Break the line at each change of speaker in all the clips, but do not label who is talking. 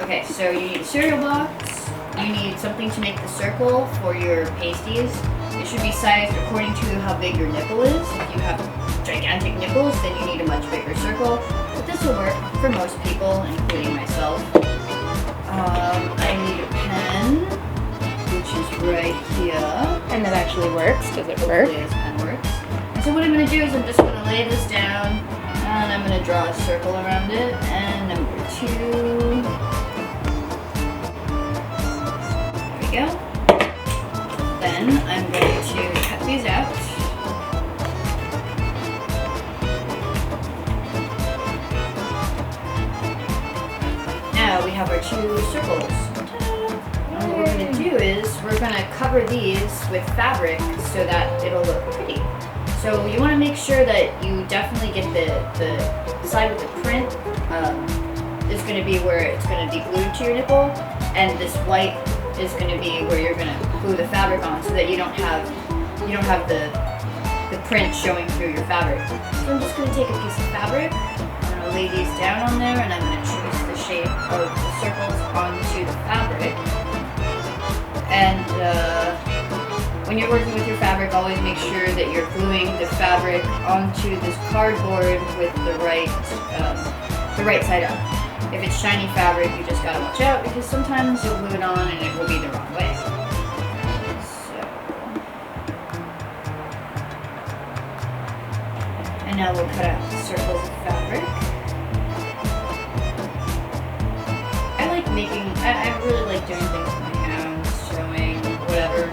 Okay, so you need a cereal box. You need something to make the circle for your pasties. It should be sized according to how big your nipple is. If you have gigantic nipples, then you need a much bigger circle. But this will work for most people, including myself. I need a pen, which is right here.
And it actually works. Does it work?
Hopefully this pen works. And so what I'm going to do is I'm just going to lay this down, and I'm going to draw a circle around it. And number 2. There we go. Then I'm going to cut these out. Now we have our 2 circles. And what we're going to do is we're going to cover these with fabric so that it'll look pretty. So you want to make sure that you definitely get the side with the print is going to be where it's going to be glued to your nipple, and this white is going to be where you're going to glue the fabric on, so that you don't have the print showing through your fabric. So I'm just going to take a piece of fabric, I'm going to lay these down on there, and I'm going to choose the shape of the circles onto the fabric. And when you're working with your fabric, always make sure that you're gluing the fabric onto this cardboard with the right side up. If it's shiny fabric, you just gotta watch out, because sometimes you'll glue it on and it will be the wrong way. So, and now we'll cut out the circles of fabric. I really like doing things with my hands, showing, whatever.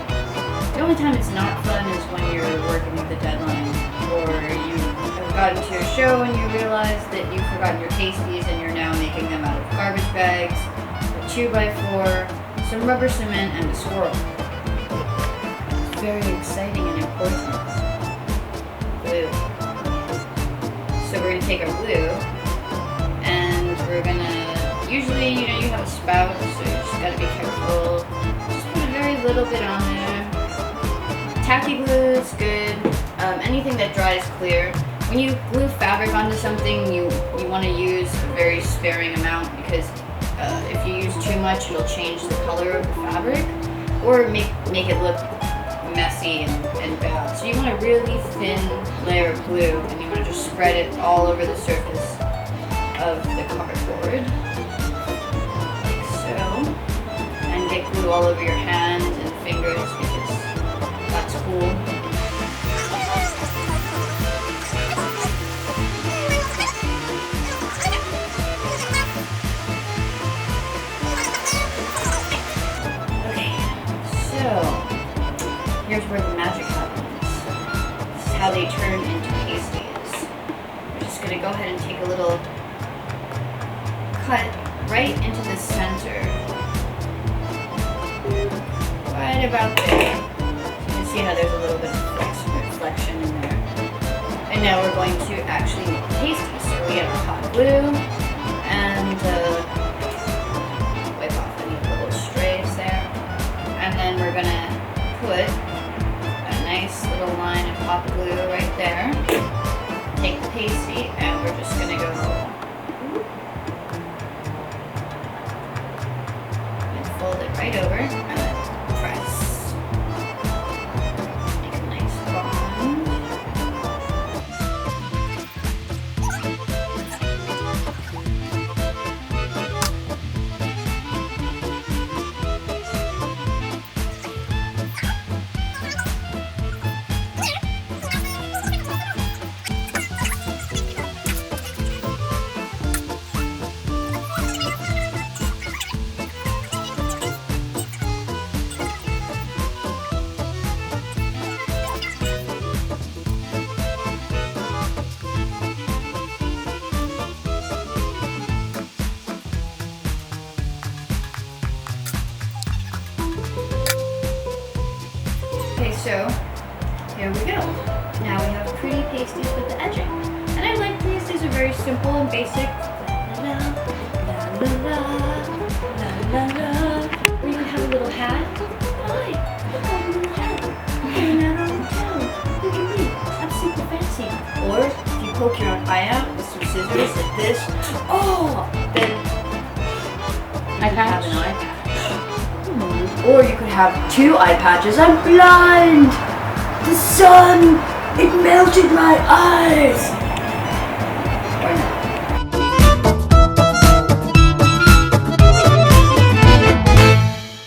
The only time it's not fun is when you're working with a deadline, or you have gotten to a show and you realize that you've forgotten your pasties and you're now making them out of garbage bags, a 2x4, some rubber cement, and a swirl. It's very exciting and important. Glue. So we're going to take our glue, and we're going to, usually, you have a spout, so you just got to be careful. Just put a very little bit on there. Tacky glue is good. Anything that dries clear. When you glue fabric onto something, you want to use a very sparing amount, because if you use too much, it'll change the color of the fabric, or make it look messy and bad. So you want a really thin layer of glue, and you want to just spread it all over the surface of the cardboard, like so. And get glue all over your hands and fingers, because that's cool. Here's where the magic happens. This is how they turn into pasties. We're just going to go ahead and take a little cut right into the center. Right about there. You can see how there's a little bit of reflection in there. And now we're going to actually make the pasties. So we have hot glue, and wipe off any little strays there. And then we're going to put nice little line of hot glue right there. Take the pasty, and we're just gonna go and fold it right over, and then press. Make a nice bond. Okay, so here we go. Now we have pretty pasties with the edging. And I like these. These are very simple and basic. La la la la la la. Or you can have a little hat. Hi, look, I have a little hat. I'm going out on the town. Look at me. I'm super fancy. Or if you poke your own eye out with some scissors like this, oh, then Or you could have 2 eye patches. I'm blind! The sun! It melted my eyes!